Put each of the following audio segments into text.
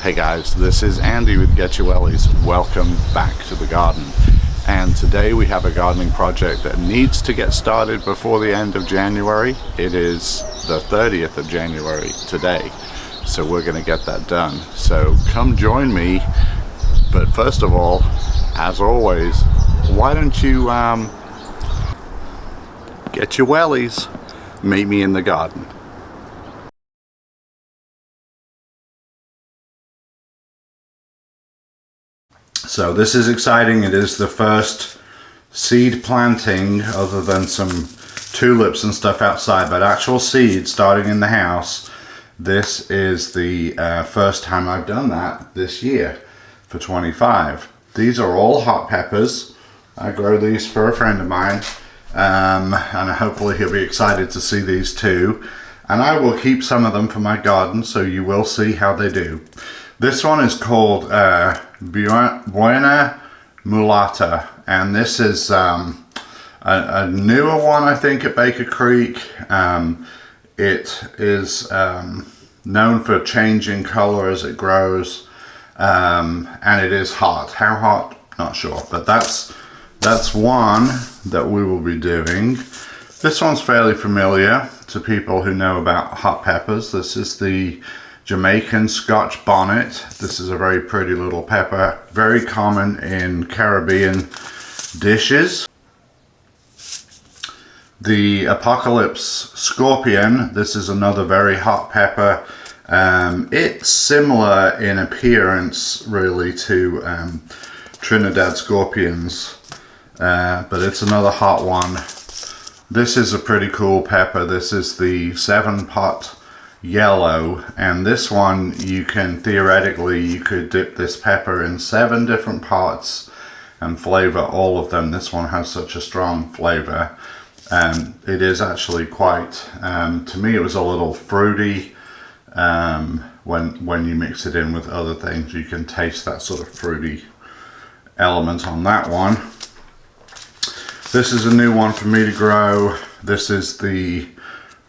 Hey guys, this is Andy with Wellies. Welcome back to the garden. And today we have a gardening project that needs to get started before the end of January. It is the 30th of January today, so we're going to get that done. So come join me. But first of all, as always, why don't you get your wellies, meet me in the garden. So this is exciting. It is the first seed planting, other than some tulips and stuff outside, but actual seed starting in the house. This is the first time I've done that this year for 25. These are all hot peppers. I grow these for a friend of mine, and hopefully he'll be excited to see these too. And I will keep some of them for my garden, so you will see how they do. This one is called Buena Mulata, and this is a newer one, I think, at Baker Creek. It is known for changing color as it grows, and it is hot. How hot? Not sure, but that's one that we will be doing. This one's fairly familiar to people who know about hot peppers. This is the Jamaican Scotch bonnet. This is a very pretty little pepper, very common in Caribbean dishes. The Apocalypse Scorpion. This is another very hot pepper. It's similar in appearance really to Trinidad scorpions, but it's another hot one. This is a pretty cool pepper. This is the 7-pot yellow, and this one you could dip this pepper in 7 different pots and flavor all of them. This one has such a strong flavor, and it is actually quite, to me it was a little fruity. When you mix it in with other things, you can taste that sort of fruity element on that one. This is a new one for me to grow. This is the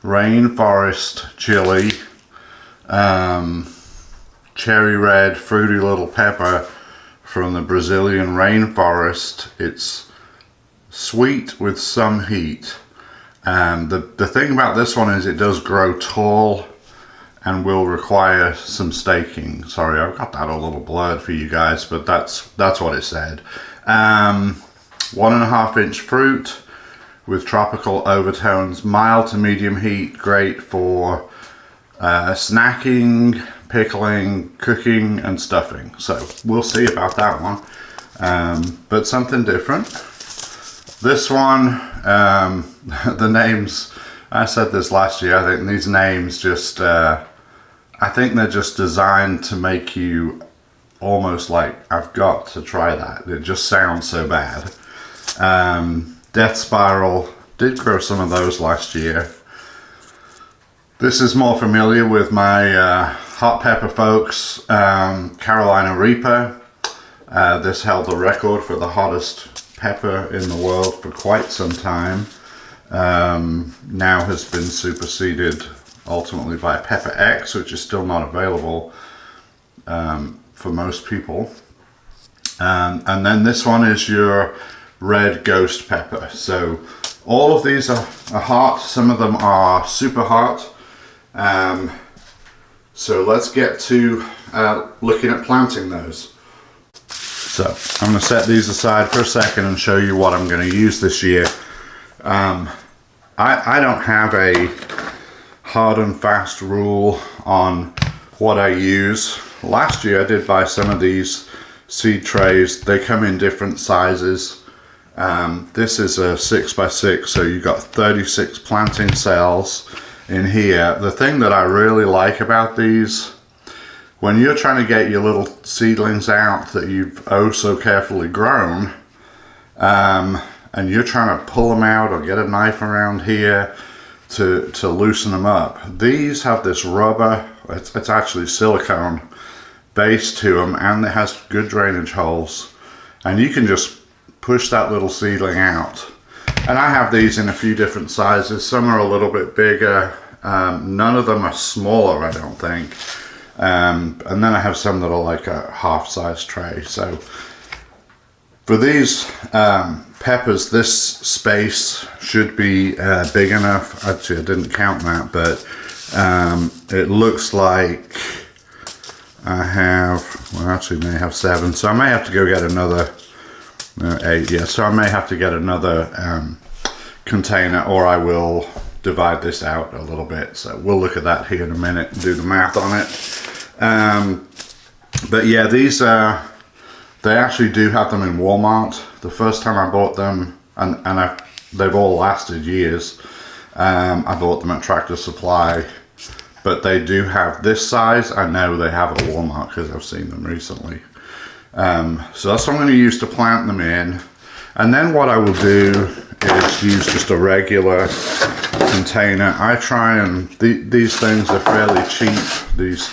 Rainforest chili, cherry red fruity little pepper from the Brazilian rainforest. It's sweet with some heat, and the thing about this one is it does grow tall and will require some staking. Sorry, I've got that a little blurred for you guys, but that's what it said. 1.5 inch fruit with tropical overtones, mild to medium heat, great for snacking, pickling, cooking, and stuffing. So we'll see about that one, but something different. This one, the names, I said this last year, I think these names just, I think they're just designed to make you almost like, I've got to try that. It just sounds so bad. Death Spiral, did grow some of those last year. This is more familiar with my hot pepper folks, Carolina Reaper. This held the record for the hottest pepper in the world for quite some time. Now has been superseded ultimately by Pepper X, which is still not available for most people. And then this one is your red ghost pepper. So all of these are hot. Some of them are super hot. So let's get to looking at planting those. So I'm going to set these aside for a second and show you what I'm going to use this year. I don't have a hard and fast rule on what I use. Last year I did buy some of these seed trays. They come in different sizes. This is a 6x6, so you've got 36 planting cells in here. The thing that I really like about these, when you're trying to get your little seedlings out that you've oh so carefully grown, and you're trying to pull them out or get a knife around here to loosen them up, these have this rubber, it's actually silicone base to them, and it has good drainage holes, and you can just push that little seedling out. And I have these in a few different sizes. Some are a little bit bigger. None of them are smaller, I don't think. And then I have some that are like a half-size tray. So for these peppers, this space should be big enough. Actually, I didn't count that, but it looks like I have, well, actually may have 7, so I may have to go get another 8. Yeah, so I may have to get another container, or I will divide this out a little bit. So we'll look at that here in a minute and do the math on it. But yeah, these they actually do have them in Walmart. The first time I bought them, and they've all lasted years. I bought them at Tractor Supply, but they do have this size. I know they have at Walmart because I've seen them recently. So that's what I'm going to use to plant them in. And then what I will do is use just a regular container. I try and, these things are fairly cheap, these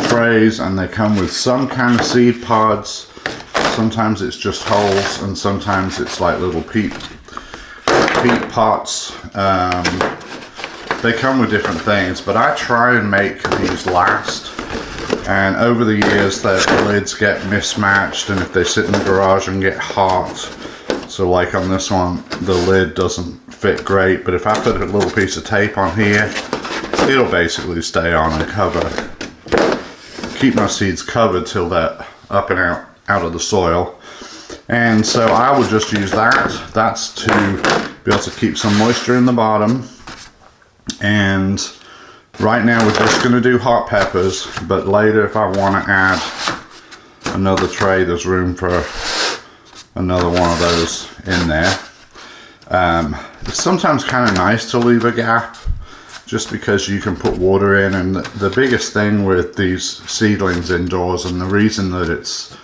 trays, and they come with some kind of seed pods. Sometimes it's just holes, and sometimes it's like little peat pots. They come with different things, but I try and make these last. And over the years, the lids get mismatched, and if they sit in the garage and get hot, so like on this one, the lid doesn't fit great, but if I put a little piece of tape on here, it'll basically stay on and cover, keep my seeds covered till they're up and out of the soil. And so I will just use that. That's to be able to keep some moisture in the bottom. And right now we're just going to do hot peppers, but later if I want to add another tray, there's room for another one of those in there. It's sometimes kind of nice to leave a gap, just because you can put water in. And the biggest thing with these seedlings indoors, and the reason that it's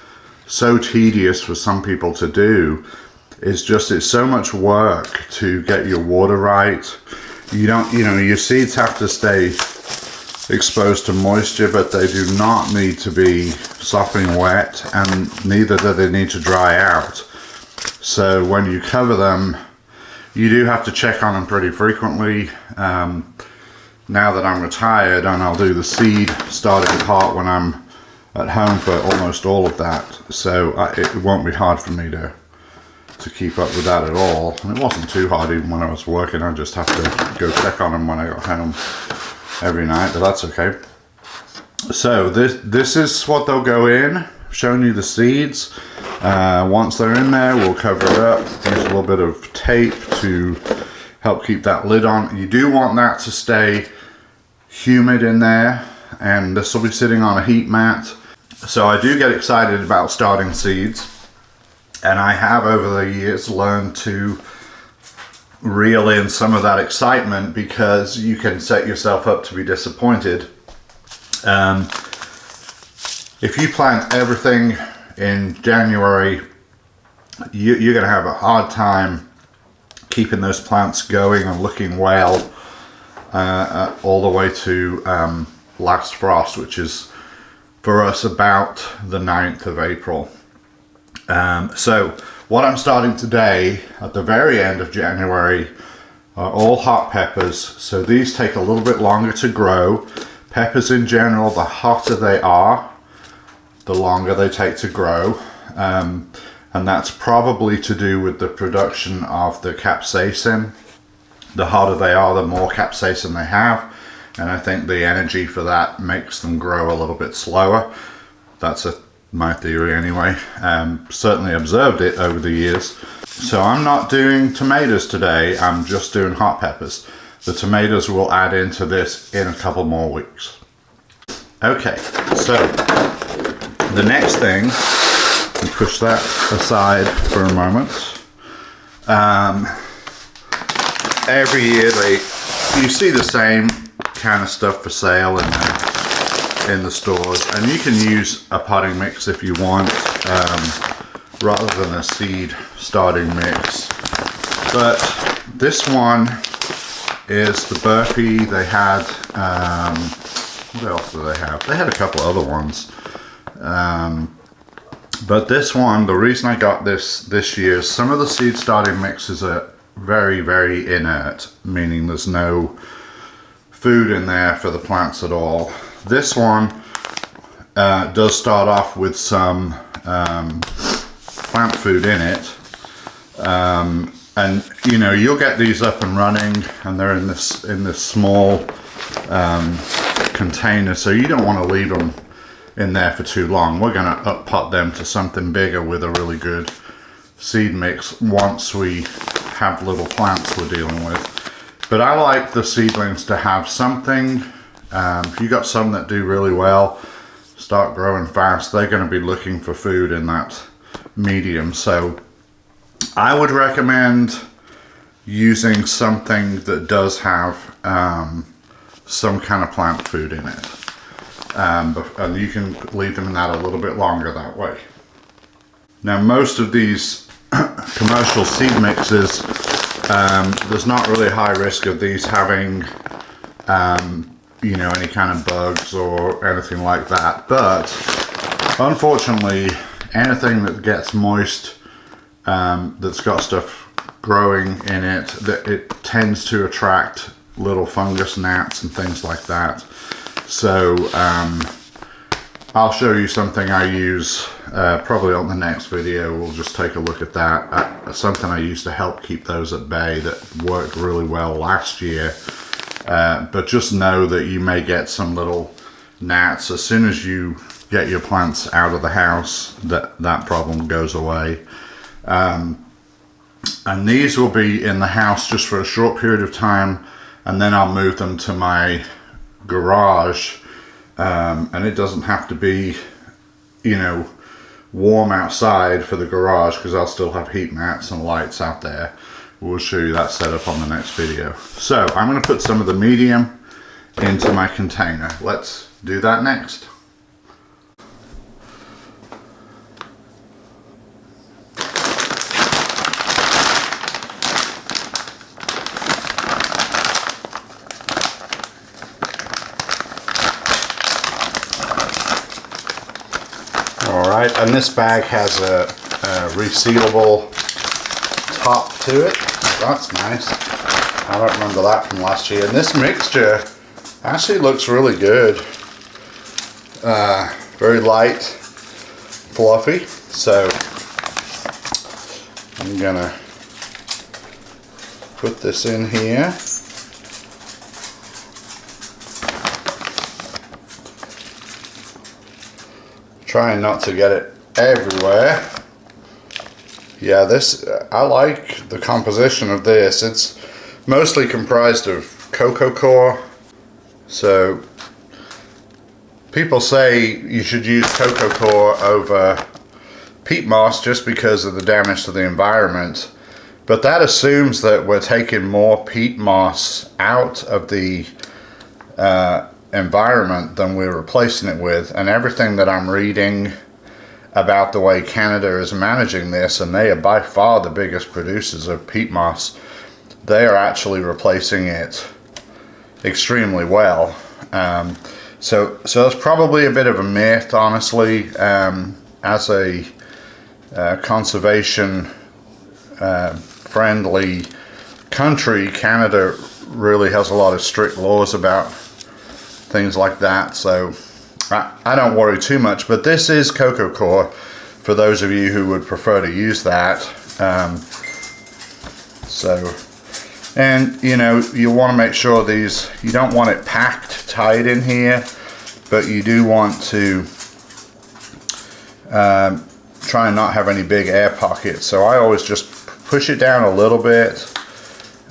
so tedious for some people to do, is just it's so much work to get your water right. You know, your seeds have to stay exposed to moisture, but they do not need to be sopping wet, and neither do they need to dry out. So when you cover them, you do have to check on them pretty frequently. Now that I'm retired, and I'll do the seed starting part when I'm at home for almost all of that, so it won't be hard for me to keep up with that at all. And it wasn't too hard even when I was working. I just have to go check on them when I got home every night, but that's okay. So this is what they'll go in. I've shown you the seeds. Once they're in there, we'll cover it up, use a little bit of tape to help keep that lid on. You do want that to stay humid in there, and this will be sitting on a heat mat. So I do get excited about starting seeds, and I have over the years learned to reel in some of that excitement, because you can set yourself up to be disappointed. If you plant everything in January, you're going to have a hard time keeping those plants going and looking well all the way to last frost, which is for us about the 9th of April. So what I'm starting today at the very end of January are all hot peppers. So these take a little bit longer to grow. Peppers in general, the hotter they are, the longer they take to grow. And that's probably to do with the production of the capsaicin. The hotter they are, the more capsaicin they have. And I think the energy for that makes them grow a little bit slower. That's my theory anyway. Certainly observed it over the years. So I'm not doing tomatoes today, I'm just doing hot peppers. The tomatoes will add into this in a couple more weeks. Okay, so the next thing, we push that aside for a moment. Every year you see the same kind of stuff for sale in the stores, and you can use a potting mix if you want, rather than a seed starting mix. But this one is the burpee. They had what else do they have? They had a couple other ones, but this one, the reason I got this year, some of the seed starting mixes are very, very inert, meaning there's no food in there for the plants at all. This one does start off with some plant food in it. And you know, you'll get these up and running, and they're in this small container, so you don't want to leave them in there for too long. We're going to up pot them to something bigger with a really good seed mix once we have little plants we're dealing with. But I like the seedlings to have something. If you got some that do really well, start growing fast, they're going to be looking for food in that medium. So I would recommend using something that does have some kind of plant food in it. And you can leave them in that a little bit longer that way. Now, most of these commercial seed mixes, there's not really a high risk of these having you know, any kind of bugs or anything like that. But unfortunately, anything that gets moist, that's got stuff growing in it, that it tends to attract little fungus gnats and things like that. So I'll show you something I use probably on the next video. We'll just take a look at that. Something I used to help keep those at bay that worked really well last year. But just know that you may get some little gnats. As soon as you get your plants out of the house, that problem goes away. And these will be in the house just for a short period of time, and then I'll move them to my garage. And it doesn't have to be, you know, warm outside for the garage, because I'll still have heat mats and lights out there. We'll show you that setup on the next video. So I'm going to put some of the medium into my container. Let's do that next. Alright, and this bag has a resealable top to it. That's nice. I don't remember that from last year. And this mixture actually looks really good. Very light, fluffy. So I'm gonna put this in here. Trying not to get it everywhere. Yeah, this, I like the composition of this. It's mostly comprised of cocoa coir. So people say you should use cocoa coir over peat moss just because of the damage to the environment. But that assumes that we're taking more peat moss out of the environment than we're replacing it with. And everything that I'm reading about the way Canada is managing this, and they are by far the biggest producers of peat moss, they are actually replacing it extremely well. So it's probably a bit of a myth, honestly. As a conservation friendly country, Canada really has a lot of strict laws about things like that, so I don't worry too much. But this is cocoa coir for those of you who would prefer to use that. And you know, you want to make sure these, you don't want it packed tight in here, but you do want to try and not have any big air pockets. So I always just push it down a little bit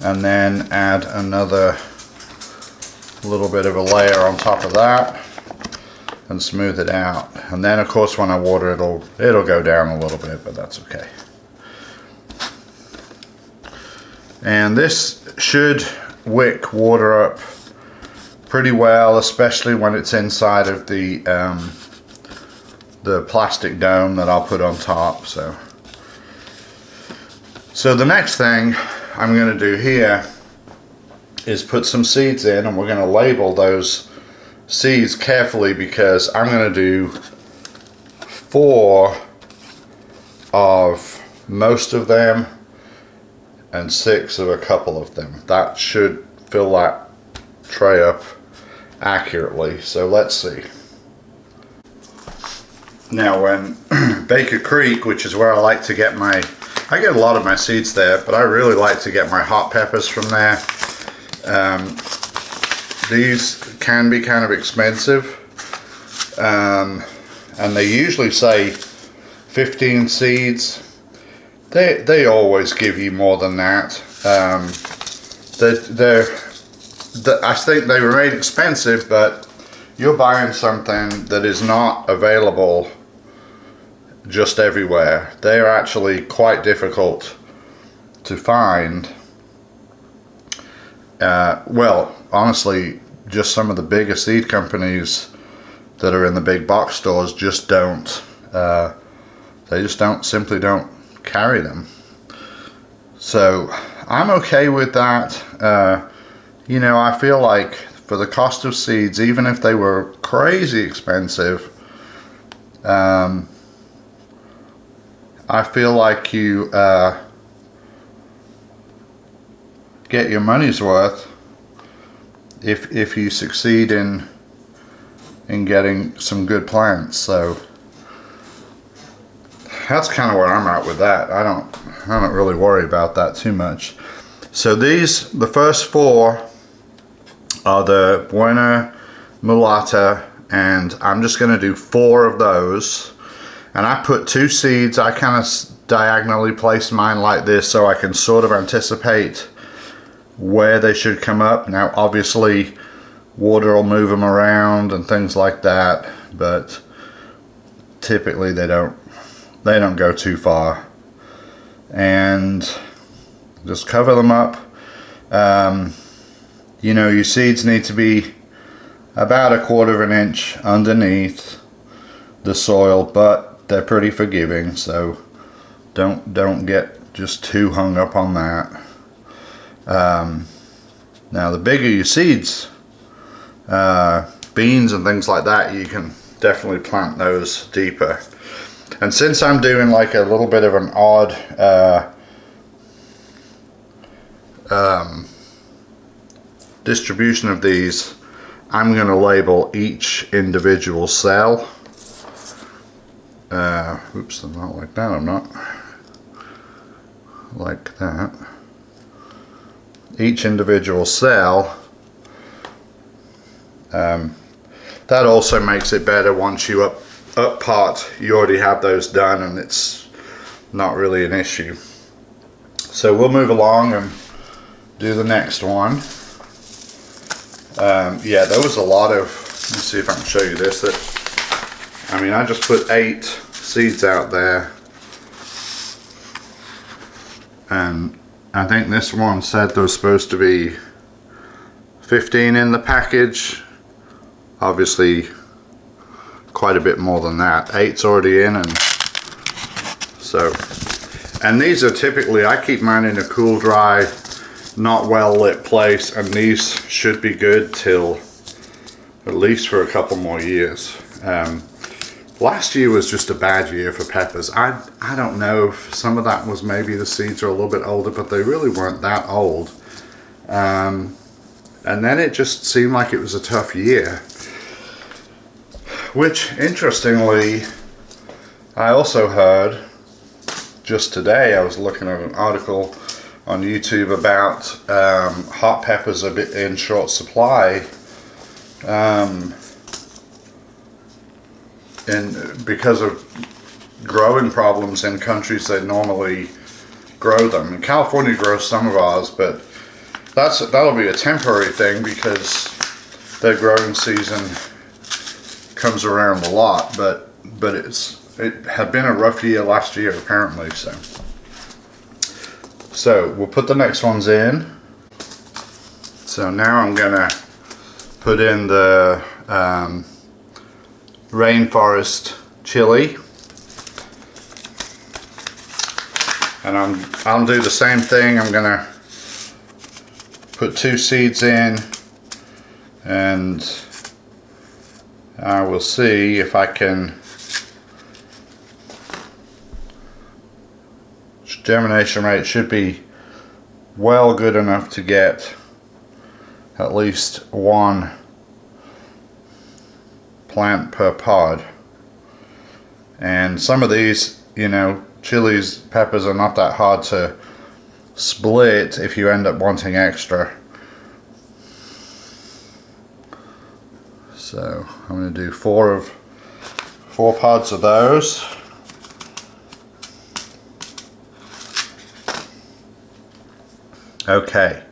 and then add another little bit of a layer on top of that and smooth it out. And then of course when I water it'll go down a little bit, but that's okay. And this should wick water up pretty well, especially when it's inside of the plastic dome that I'll put on top. So the next thing I'm going to do here is put some seeds in, and we're going to label those seeds carefully, because I'm going to do 4 of most of them and 6 of a couple of them. That should fill that tray up accurately. So let's see. Now when Baker Creek, which is where I like to get I get a lot of my seeds there, but I really like to get my hot peppers from there. These can be kind of expensive, and they usually say 15 seeds. They always give you more than that. I think they remain expensive, but you're buying something that is not available just everywhere. They are actually quite difficult to find. Well, honestly, just some of the bigger seed companies that are in the big box stores just don't. They just simply don't carry them. So I'm okay with that. You know, I feel like for the cost of seeds, even if they were crazy expensive, I feel like you get your money's worth if you succeed in getting some good plants. So that's kind of where I'm at with that. I don't really worry about that too much. So the first four are the Buena Mulata, and I'm just going to do 4 of those. And I put 2 seeds. I kind of diagonally place mine like this so I can sort of anticipate where they should come up. Now obviously water will move them around and things like that, but typically they don't go too far. And just cover them up. You know, your seeds need to be about 1/4 inch underneath the soil, but they're pretty forgiving, so don't get just too hung up on that. Now the bigger your seeds, beans and things like that, you can definitely plant those deeper. And since I'm doing like a little bit of an odd distribution of these, I'm going to label each individual cell. Oops, I'm not like that. I'm not like that. Each individual cell. That also makes it better once you up part. You already have those done, and it's not really an issue. So we'll move along and do the next one. Yeah, there was a lot of, let me see if I can show you this. I mean, I just put 8 seeds out there, and I think this one said there was supposed to be 15 in the package. Obviously quite a bit more than that. 8's already in, and so, and these are typically, I keep mine in a cool, dry, not well lit place, and these should be good till at least for a couple more years. Last year was just a bad year for peppers. I don't know if some of that was maybe the seeds are a little bit older, but they really weren't that old. And then it just seemed like it was a tough year. Which, interestingly, I also heard just today. I was looking at an article on YouTube about hot peppers a bit in short supply, and because of growing problems in countries that normally grow them. And California grows some of ours, but that'll be a temporary thing because their growing season comes around a lot. But it had been a rough year last year apparently. So we'll put the next ones in. So now I'm gonna put in the rainforest chili, and I'll do the same thing. I'm gonna put 2 seeds in, and I will see if I can. Germination rate should be well good enough to get at least 1 plant per pod. And some of these, you know, chilies, peppers are not that hard to split if you end up wanting extra. So I'm going to do four pods of those. Okay,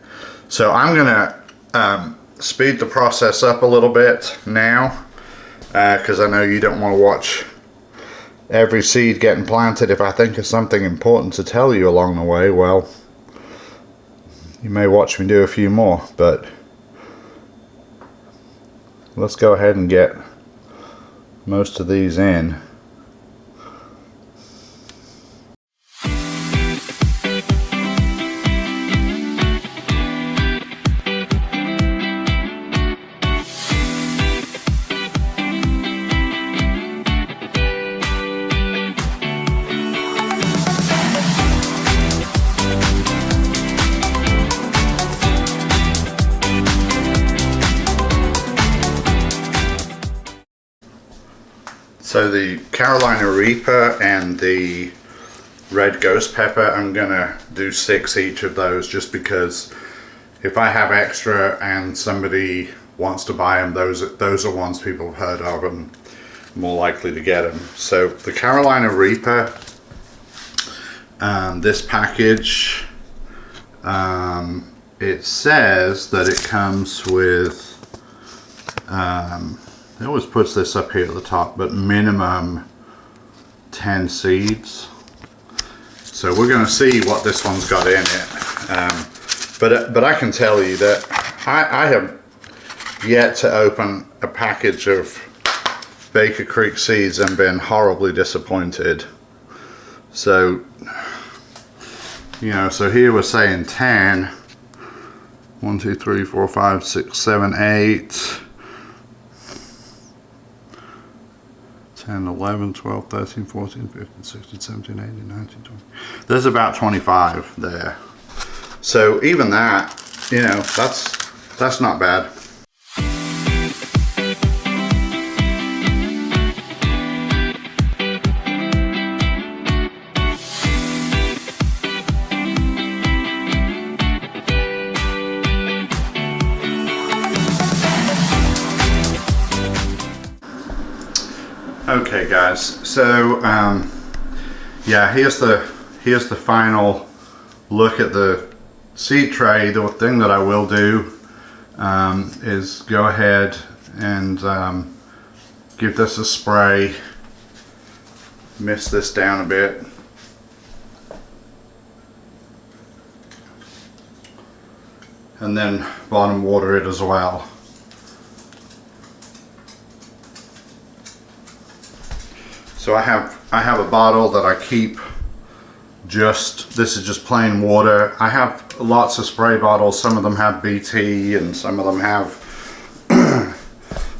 so I'm going to speed the process up a little bit now, because I know you don't want to watch every seed getting planted. If I think of something important to tell you along the way, well, you may watch me do a few more, but let's go ahead and get most of these in. So the Carolina Reaper and the red ghost pepper, I'm gonna do 6 each of those, just because if I have extra and somebody wants to buy them, those are ones people have heard of and more likely to get them. So the Carolina Reaper, this package, it says that it comes with, it always puts this up here at the top, but minimum 10 seeds. So we're going to see what this one's got in it. But I can tell you that I have yet to open a package of Baker Creek seeds and been horribly disappointed. So, you know, so here we're saying 10. 1, 2, 3, 4, 5, 6, 7, 8. 10, 11, 12, 13, 14, 15, 16, 17, 18, 19, 20. There's about 25 there. So even that, you know, that's not bad. Okay guys, so yeah, here's the final look at the seed tray. The thing that I will do is go ahead and give this a spray, mist this down a bit, and then bottom water it as well. So I have a bottle that I keep this is just plain water. I have lots of spray bottles. Some of them have BT and some of them have a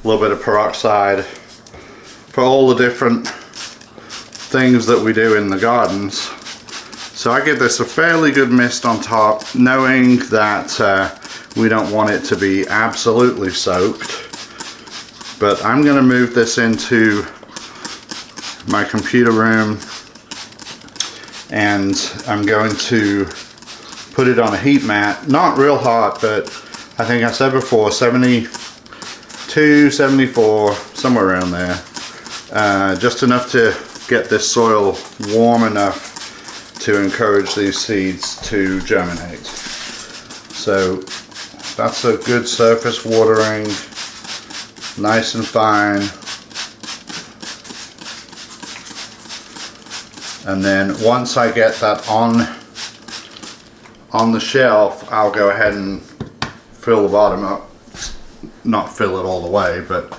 little bit of peroxide for all the different things that we do in the gardens. So I give this a fairly good mist on top, knowing that we don't want it to be absolutely soaked. But I'm going to move this into my computer room, and I'm going to put it on a heat mat. Not real hot, but I think I said before 72, 74, somewhere around there. Just enough to get this soil warm enough to encourage these seeds to germinate. So that's a good surface watering, nice and fine. And then once I get that on the shelf, I'll go ahead and fill the bottom up. Not fill it all the way, but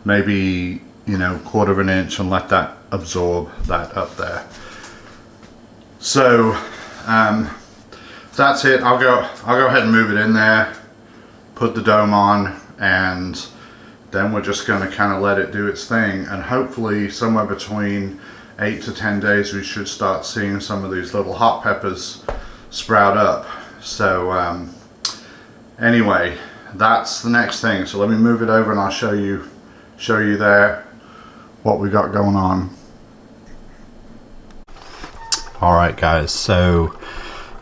maybe, you know, 1/4 inch, and let that absorb that up there. So that's it. I'll go ahead and move it in there, put the dome on, and then we're just going to kind of let it do its thing, and hopefully somewhere between 8 to 10 days we should start seeing some of these little hot peppers sprout up. So anyway, that's the next thing. So let me move it over and I'll show you there what we got going on. Alright guys, so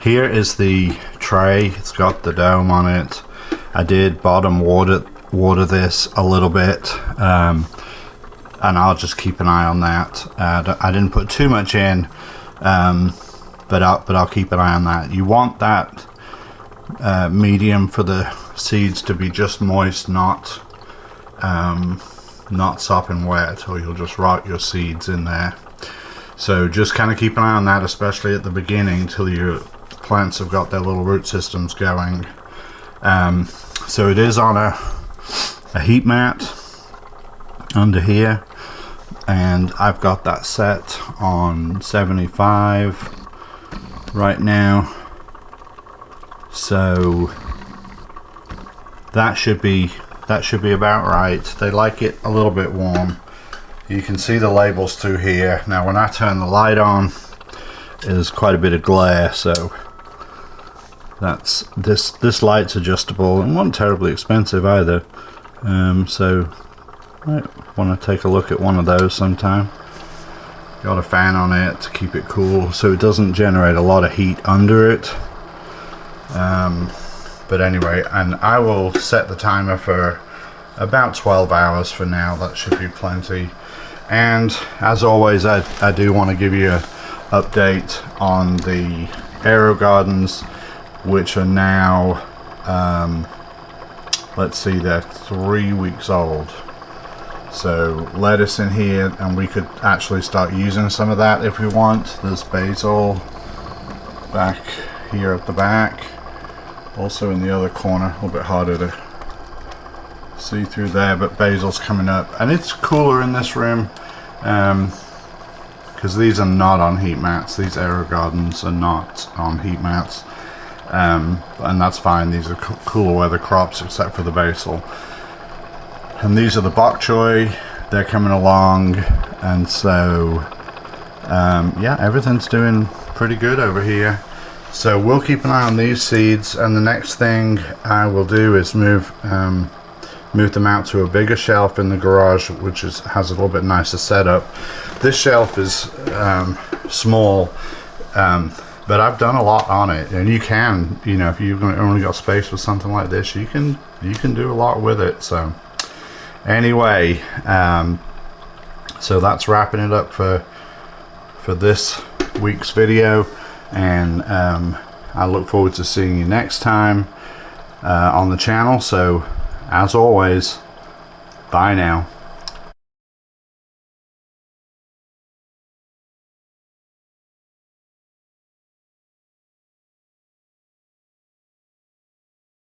here is the tray. It's got the dome on it. I did bottom water this a little bit, and I'll just keep an eye on that. I didn't put too much in, but I'll keep an eye on that. You want that medium for the seeds to be just moist, not sopping wet, or you'll just rot your seeds in there. So just kind of keep an eye on that, especially at the beginning, till your plants have got their little root systems going. So it is on a heat mat under here, and I've got that set on 75 right now. So that should be about right. They like it a little bit warm. You can see the labels through here. Now when I turn the light on, there's quite a bit of glare, so that's this light's adjustable and not terribly expensive either. So might want to take a look at one of those sometime. Got a fan on it to keep it cool so it doesn't generate a lot of heat under it. But anyway, and I will set the timer for about 12 hours for now. That should be plenty. And as always, I do want to give you an update on the Aero Gardens, which are now, let's see, they're 3 weeks old. So lettuce in here, and we could actually start using some of that if we want. There's basil back here at the back. Also in the other corner, a little bit harder to see through there, but basil's coming up. And it's cooler in this room because these are not on heat mats. These Aero Gardens are not on heat mats, and that's fine. These are cooler weather crops except for the basil. And these are the bok choy. They're coming along, and so yeah, everything's doing pretty good over here. So we'll keep an eye on these seeds, and the next thing I will do is move them out to a bigger shelf in the garage, which has a little bit nicer setup. This shelf is small, but I've done a lot on it, and you can, you know, if you've only got space for something like this, you can do a lot with it. So anyway, so that's wrapping it up for this week's video, and I look forward to seeing you next time on the channel. So as always, bye now.